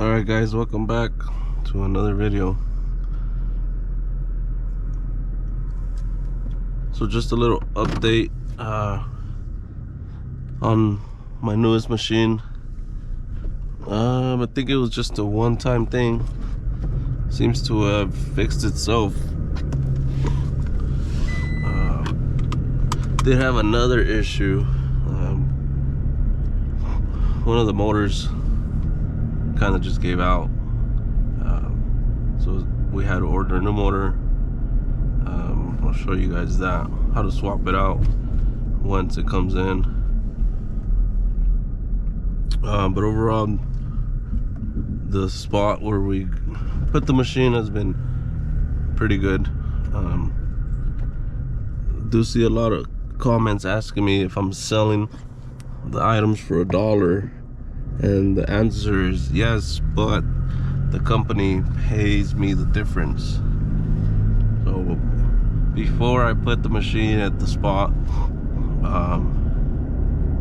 Alright guys, welcome back to another video. So just a little update on my newest machine. I think it was just a one-time thing. Seems to have fixed itself. Did have another issue. One of the motors kind of just gave out, so we had to order a new motor. I'll show you guys that, how to swap it out once it comes in. But overall, the spot where we put the machine has been pretty good. Do see a lot of comments asking me if I'm selling the items for $1, and the answer is yes, but the company pays me the difference. So before I put the machine at the spot,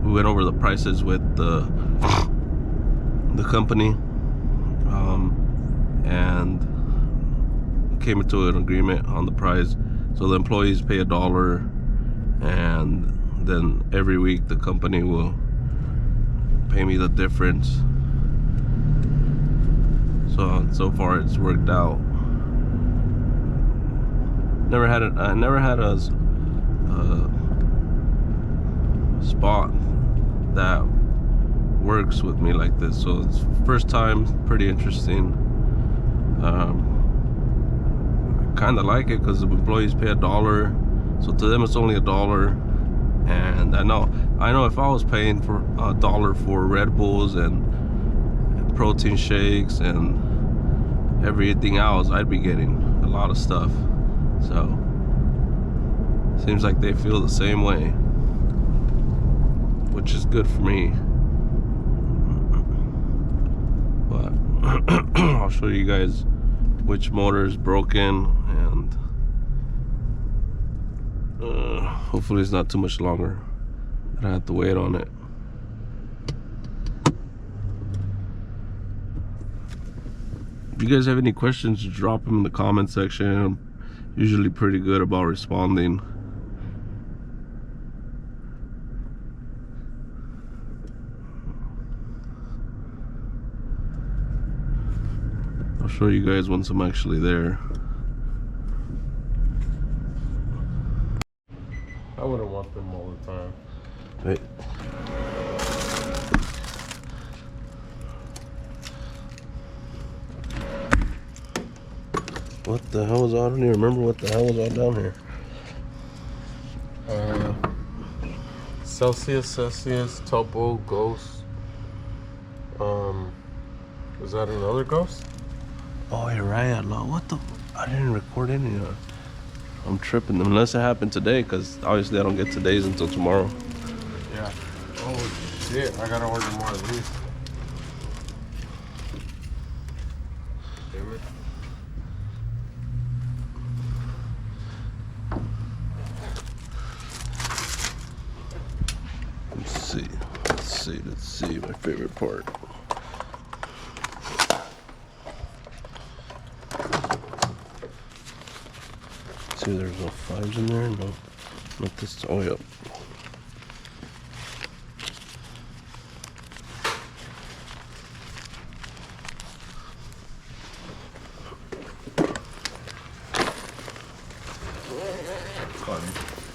we went over the prices with the company, and came into an agreement on the price. So the employees pay $1, and then every week the company will pay me the difference. So far it's worked out. I never had a spot that works with me like this, so it's first time. Pretty interesting. I kind of like it because the employees pay $1, so to them it's only $1. And I know if I was paying for $1 for Red Bulls and protein shakes and everything else, I'd be getting a lot of stuff. So seems like they feel the same way, which is good for me. But I'll show you guys which motor is broken, and hopefully it's not too much longer. I don't have to wait on it. If you guys have any questions, drop them in the comment section. I'm usually pretty good about responding. I'll show you guys once I'm actually there. I wouldn't want them all the time. Wait. What the hell was on? I don't even remember what the hell was on down here. Celsius, Topo, Ghost. Was that another Ghost? Oh, you're right. What the? I didn't record any of it. I'm tripping, unless it happened today, because obviously I don't get today's until tomorrow. Yeah. Oh shit, I gotta order more of these. Damn it. Let's see, my favorite part. See, there's no 5s in there. No, not this. Oh, yep.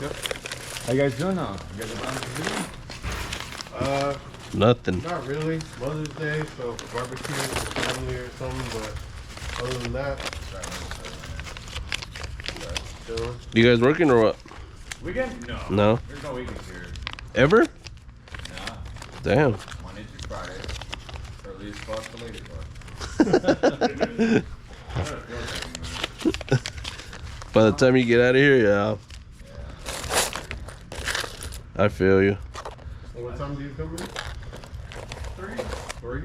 Yep. How you guys doing now? You guys are done with the video? Nothing. Not really. Mother's Day, so barbecue with the family or something, but other than that, You guys working or what? Weekend? No. No. There's no weekends here. Ever? Nah. Damn. Monday through Friday. Or at least plus the lady part. By the time you get out of here, yeah. I feel you. what time do you come in? 3?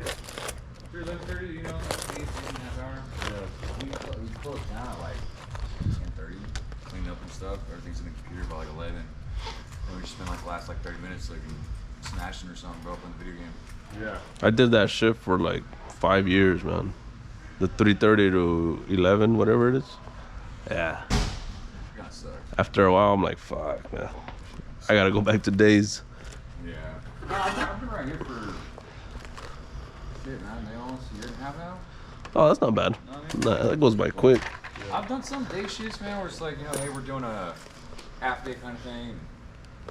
11:30, you know, 8.5 hours. Yeah. We close down at like 10:30. Clean up and stuff. Everything's in the computer by like 11. And we just spend like the last like 30 minutes like smashing or something, bro, playing the video game. Yeah. I did that shift for like 5 years, man. The 3:30 to 11, whatever it is. Yeah. That sucks. After a while, I'm like, fuck, man. I gotta go back to days. Yeah. I've been right here for shit, man. They almost a year and a half now. Oh, that's not bad. No, I mean, Nah, that goes by quick. I've done some day shifts, man, where it's like, you know, hey, we're doing a half day kind of thing.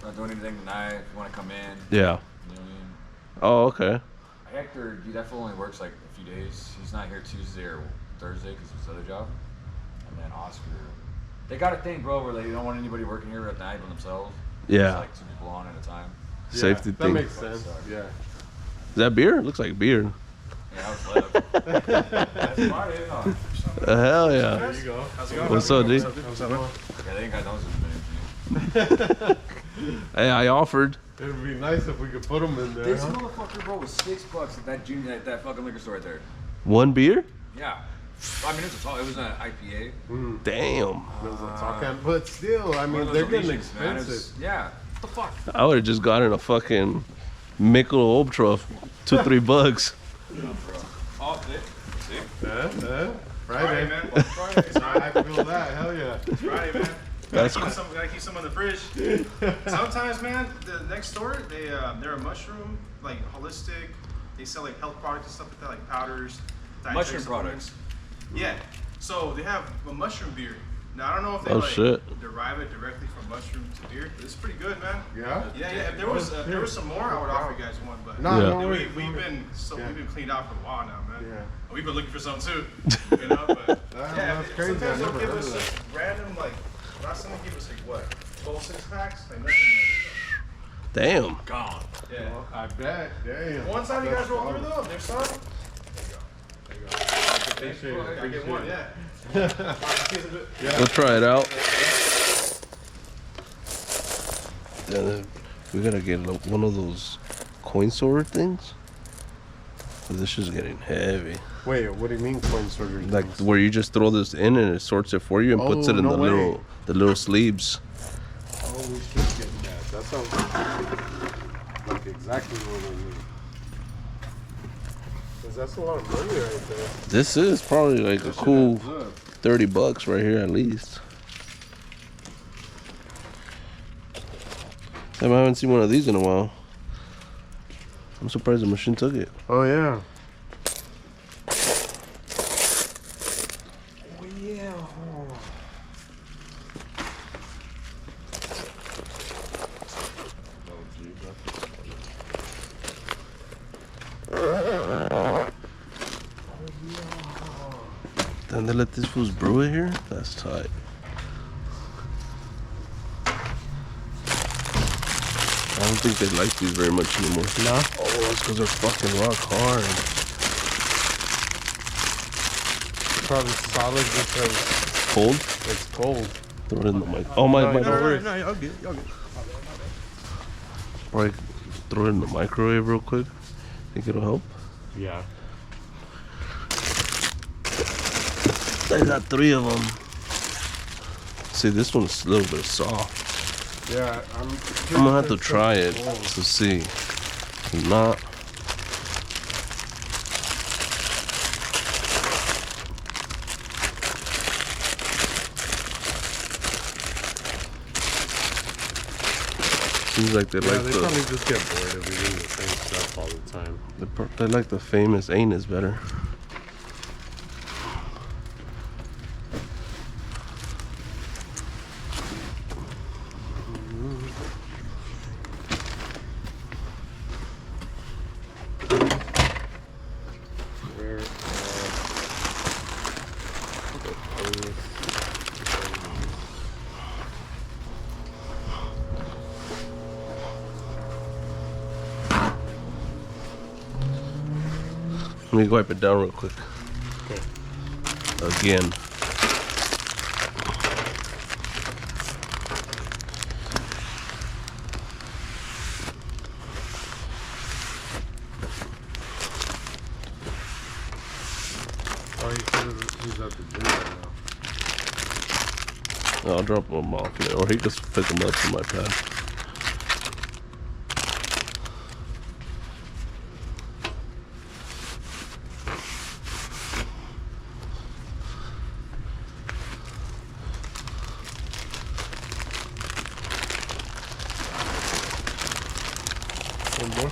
Not doing anything tonight. If you want to come in, Yeah. you know what I mean? Oh, okay. Hector, dude, that fool only works like a few days. He's not here Tuesday or Thursday because of his other job. And then Oscar, they got a thing, bro, where they don't want anybody working here at night by themselves. Yeah. It's like 2 people on at a time. Safety that thing. makes sense. Yeah. Is that beer? It looks like beer. Yeah, I was left. That's Friday, huh? Hell yeah. There you go. How's it going? What's up, dude? What's up, man? Yeah, they ain't got those in the menu. Hey, I offered. It would be nice if we could put them in there. This Huh? motherfucker, bro, was $6 at that junior, at that fucking liquor store right there. One beer? Yeah. I mean, it was an IPA. Damn. It was a talking, but still, I One mean, of they're those getting Alicias, man. It was- expensive. Yeah. What the fuck? I would have just gotten a fucking Michelob Ultra, $2-3. Oh, see? Friday. Friday, man. I feel that. Hell yeah. It's Friday, man. That's Gotta keep some in the fridge. Sometimes, man, the next store, they're a mushroom, like holistic. They sell like health products and stuff like that, like powders, dietary Mushroom supplements. products. Yeah. So they have a mushroom beer. Now I don't know if they Oh, like shit. derive it directly from mushroom to beer, but it's pretty good, man. Yeah? Yeah, yeah. If there was some more, I would offer you guys one, but No, Yeah. no, wait, we've been cleaned out for a while now, man. Yeah. And we've been looking for some too, you know. But That's crazy. sometimes I they'll never give heard us of that. just random like. Last time they gave us like what, 12 6-packs, like nothing. damn. Gone. Yeah. I bet. Damn. One time you guys That's roll through solid. though, there's some. There you go. Appreciate it, I get one, appreciate yeah. We'll try it out. Yeah, we gotta get one of those coin sorter things. This is getting heavy. Wait, what do you mean coin sorter? Like where you just throw this in and it sorts it for you and puts Oh, it in no way. the little sleeves. Oh, we should get that. That sounds like exactly what we need. Cause that's a lot of money right there. This is probably like a cool $30 right here at least. Damn, I haven't seen one of these in a while. I'm surprised the machine took it. Oh yeah. Then they let these fools brew it here? That's tight. I don't think they like these very much anymore. No? Oh, it's because they're fucking rock hard. Probably solid because Cold? it's cold. Throw it in the mic. Oh, my No, my. no worries. y'all good, y'all good. Probably throw it in the microwave real quick. Think it'll help? Yeah. I got 3 of them. See, this one's a little bit soft. Yeah, I'm gonna have to try it to see. If not. Seems like they Yeah, like they the probably just get bored of eating the same stuff all the time. they like the famous anus better. Where, Let me wipe it down real quick. Again. oh, he's at the gym right now. I'll drop them off there, or he can pick them up from my pad. One more.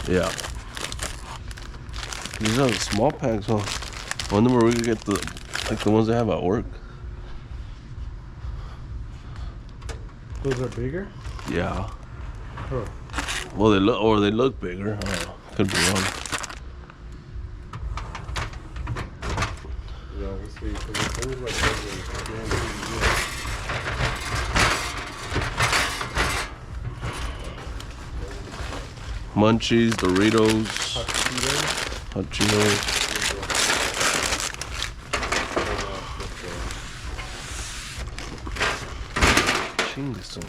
Yeah. These are the small packs, huh? Wonder where we could get the ones they have at work. Those are bigger? Yeah. Huh. Well, they look bigger. Could be wrong. Yeah, we'll see. Because it was like Munchies, Doritos, Hot Cheetos. Hot Cheetos. Chingueson.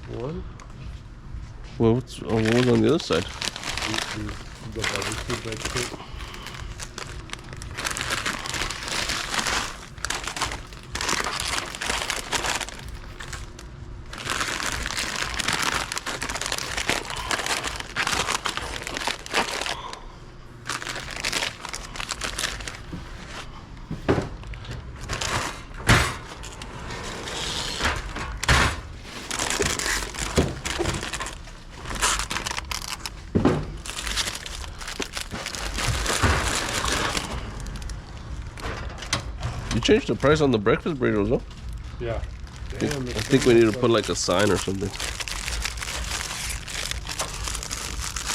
One. Well, what was on the other side? The barbecue breadstick. You changed the price on the breakfast burritos, though. Yeah. Damn, I think we need to put like a sign or something.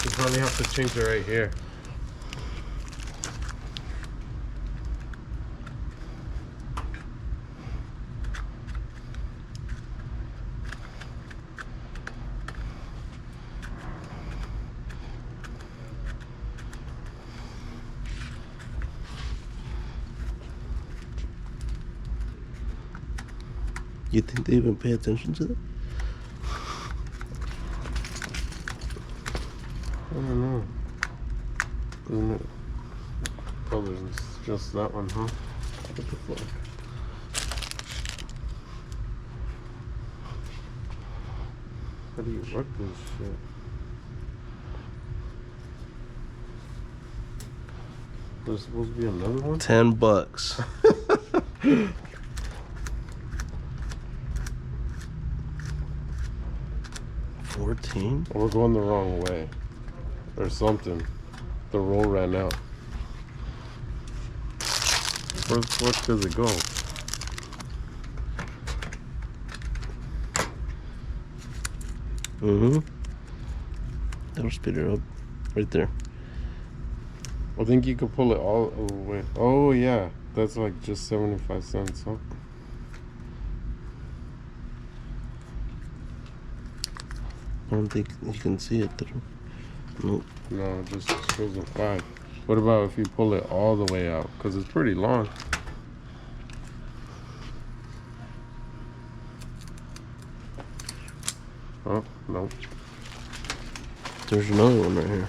You probably have to change it right here. You think they even pay attention to that? I don't know. Isn't it? Oh, there's just that one, huh? What the fuck? How do you work this shit? There's supposed to be another one? $10. 14? We're going the wrong way. Or something. The roll ran out. Where the fuck does it go? Mm-hmm. That'll speed it up. Right there. I think you could pull it all the way. Oh, yeah. That's like just 75 cents, huh? I don't think you can see it through. Nope. No, it just shows a 5. What about if you pull it all the way out? Because it's pretty long. Oh, no. There's another one right here.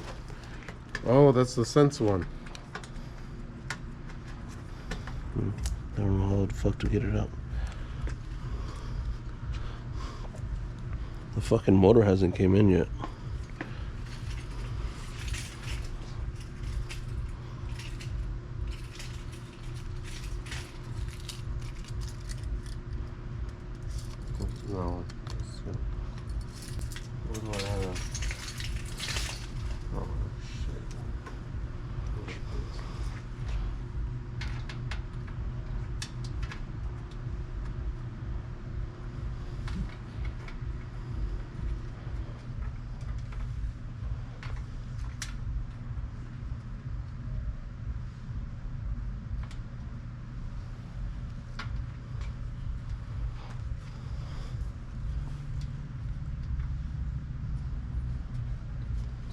Oh, that's the cents one. I don't know how the fuck to get it out. The fucking motor hasn't came in yet. No. What do I have? Oh, shit.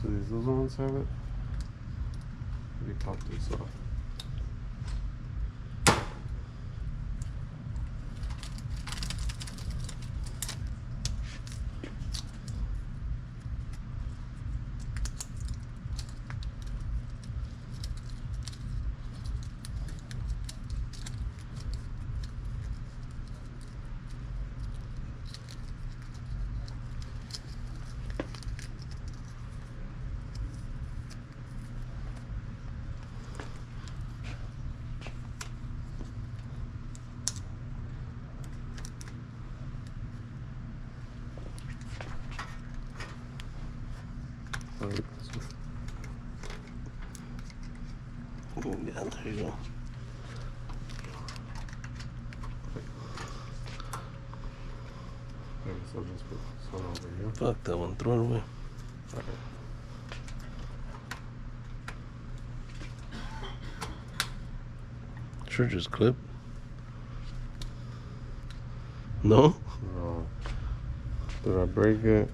Do these other ones have it? Let me pop this off. Yeah, there you go. I guess I'll just put this one over here. Fuck that one, throw it away. Alright. Sure, just clip. No? No. Did I break it?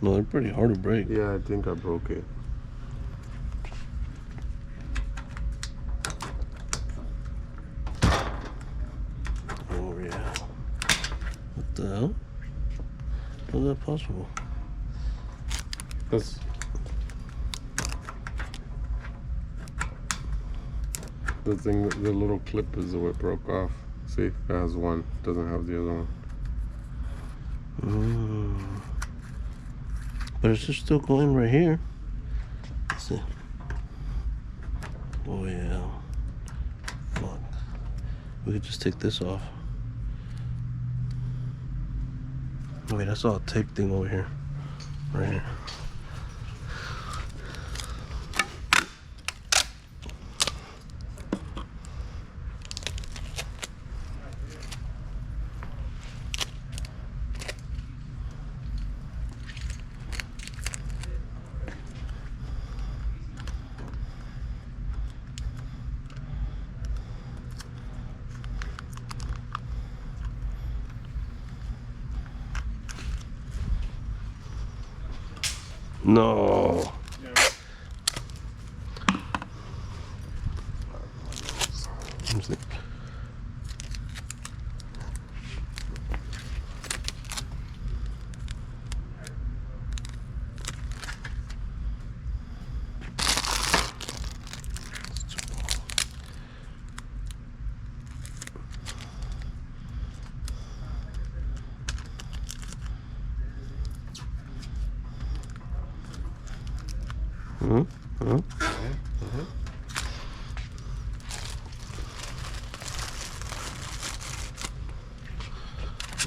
No, they're pretty hard to break. Yeah, I think I broke it. Oh, yeah. What the hell? How is that possible? That's... The thing, the little clip is what broke off. See, it has one, doesn't have the other one. But it's just still going right here. Let's see. Oh yeah. Fuck. We could just take this off. Wait, I saw a tape thing over here. Right here. No. Yeah. Let me see.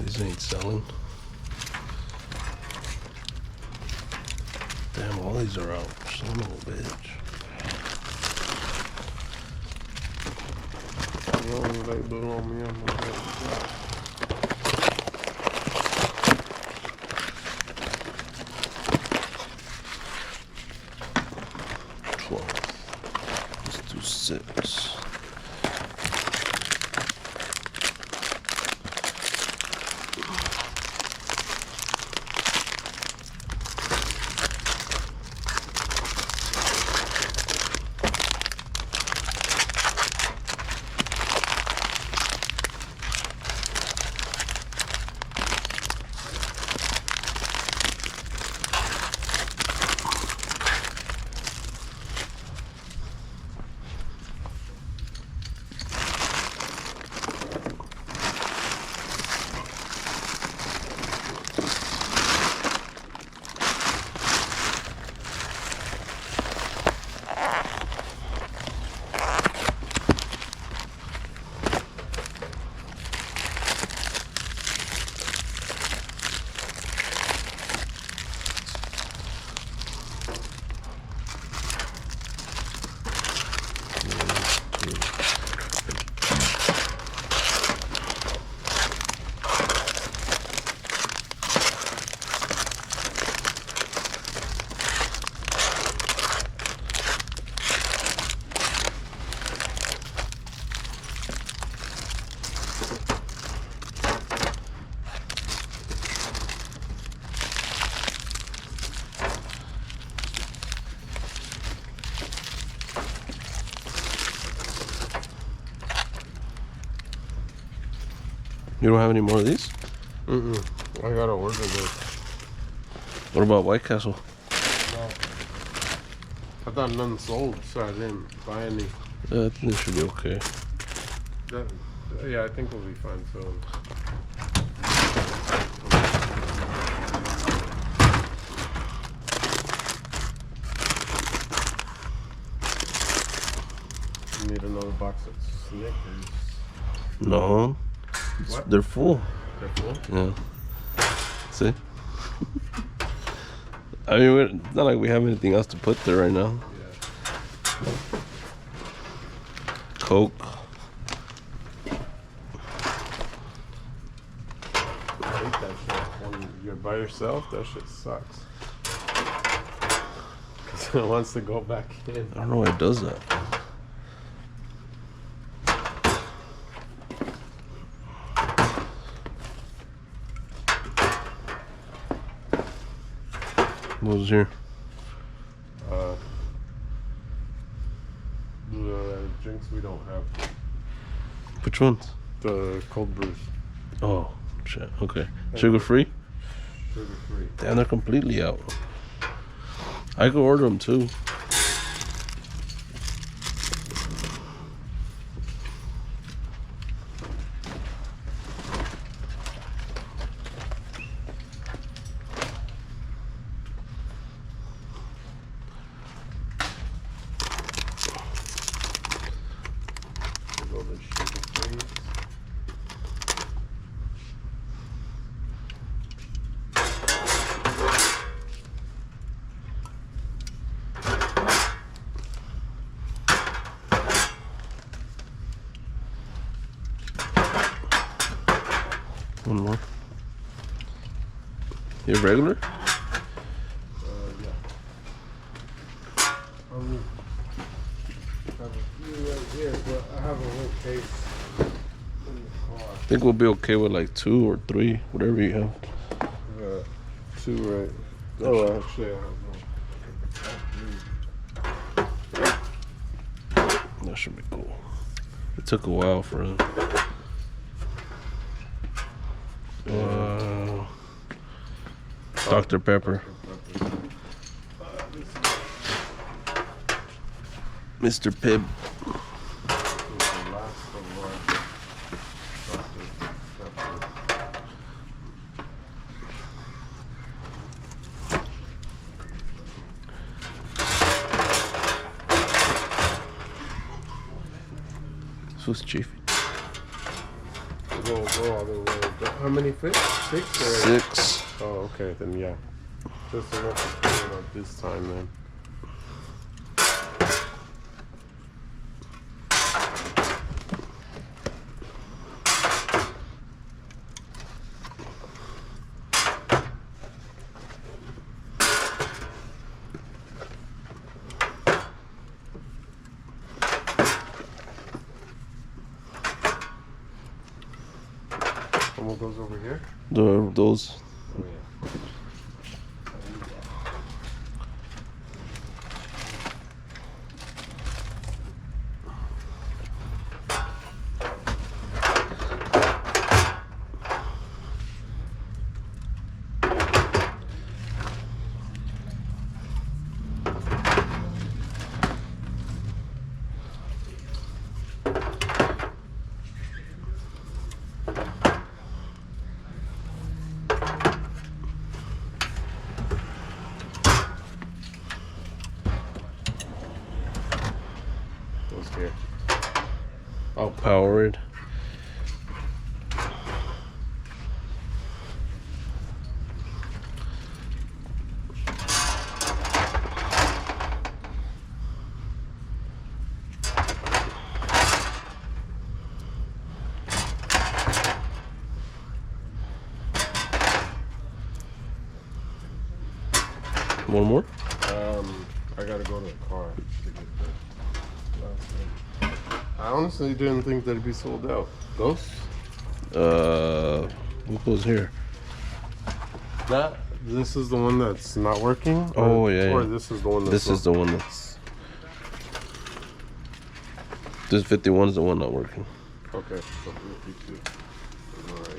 These ain't selling. Damn, all these are out. Son of a bitch. Like blue on me, I'm like, 12. Let's do 6. You don't have any more of these? I gotta order this. What about White Castle? No. I thought none sold, so I didn't buy any. I think it should be okay. Yeah, I think we'll be fine soon. Need another box of Snickers. No. What? They're full. They're full? Yeah. See? I mean, it's not like we have anything else to put there right now. Yeah. Coke. I hate that shit. When you're by yourself, that shit sucks. Because it wants to go back in. I don't know why it does that. What was here? The drinks we don't have. Which ones? The cold brews. Oh, shit. Okay. Sugar free? Sugar free. Damn, they're completely out. I could order them too. Go to sugar free. One more. You have regular? Yeah. Have a few right here, but I have a whole case in the car. I think we'll be okay with like 2 or 3, whatever you have. 2 right. Oh, actually, I have 3. That should be cool. It took a while for them. Dr. Pepper. Mr. Pibb. This was chief. Go all the way. How many fit? 6 or 6. Oh, okay, then yeah. Just enough to clean it up this time, then. And what goes over here? Those. Oh, yeah. Goes here. All powered. One more? I gotta go to the car to get the last thing. I honestly didn't think that'd be sold out. Ghosts? What goes here? This is the one that's not working? Oh, yeah, Or yeah. this is the one that's This is the one that's. This 51 is the one not working. Okay, so 52. Alright.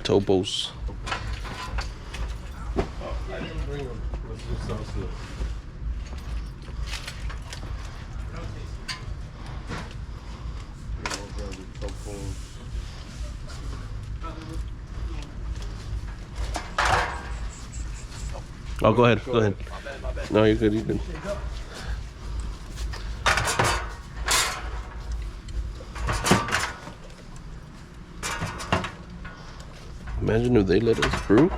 Topos. I didn't bring them. Let's do salsa. Oh, go ahead. Go ahead. No, you're good. You're good. Imagine if they let us brew.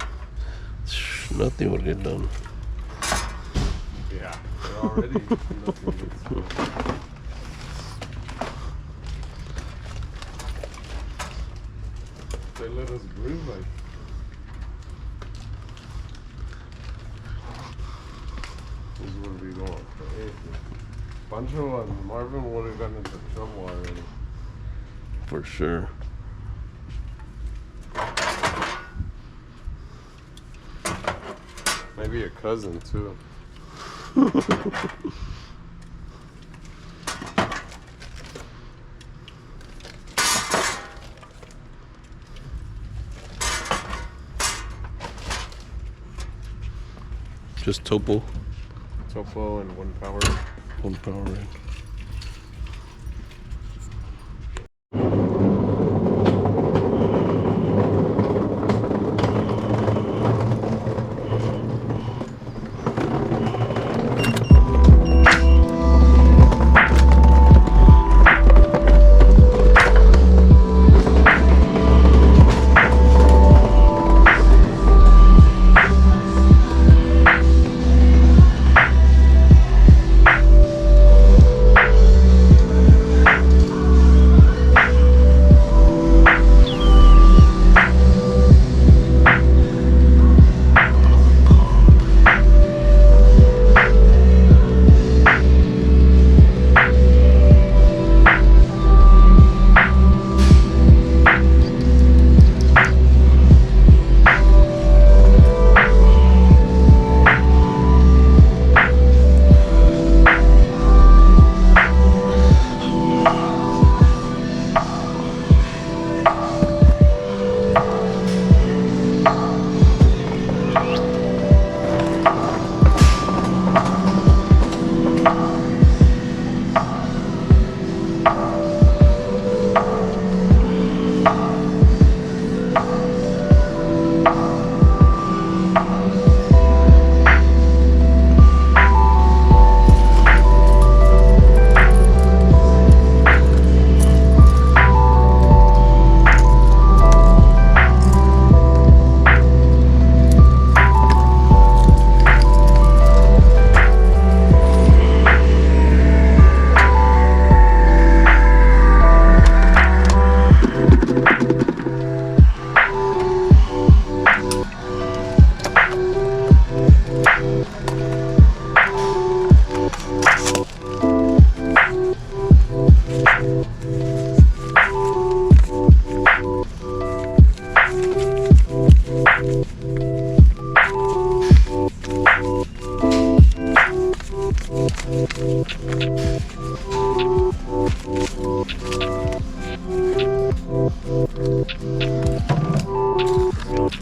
Nothing would get done. Yeah, they're already nothing gets done. They let us brew like. This would be going crazy. Pancho and Marvin would have gotten into trouble already. For sure. Maybe a cousin too. Just topo. Topo and one power. One power rank.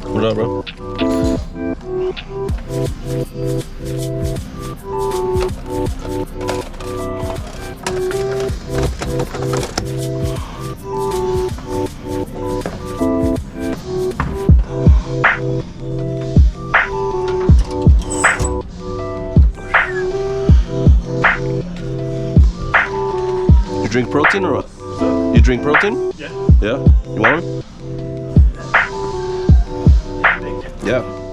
What up, bro? drink protein or what? You drink protein? Yeah. Yeah? You want one? Yeah.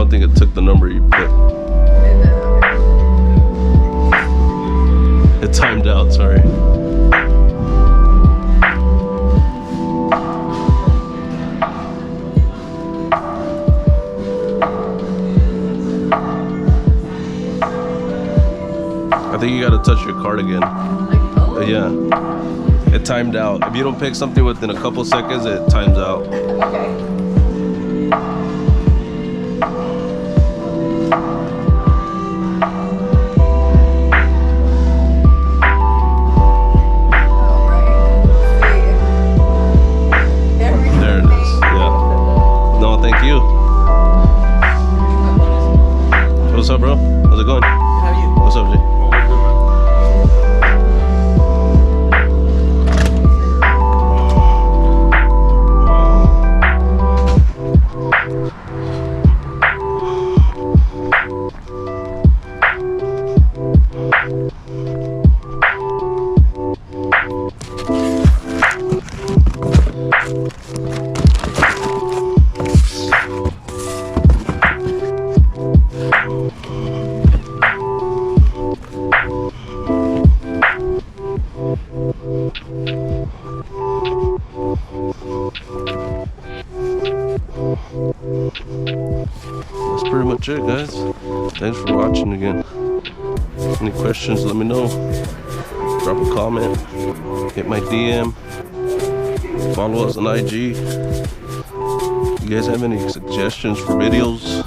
don't think it took the number you put. It timed out, sorry. I think you gotta touch your card again. Yeah. It timed out. If you don't pick something within a couple seconds, it times out. Okay. There it is. Yeah. No, thank you. What's up, bro? How's it going? How are you? What's up, Jay? That's pretty much it, guys. Thanks for watching again. Any questions, let me know. Drop a comment, hit my DM, follow us on IG. You guys have any suggestions for videos?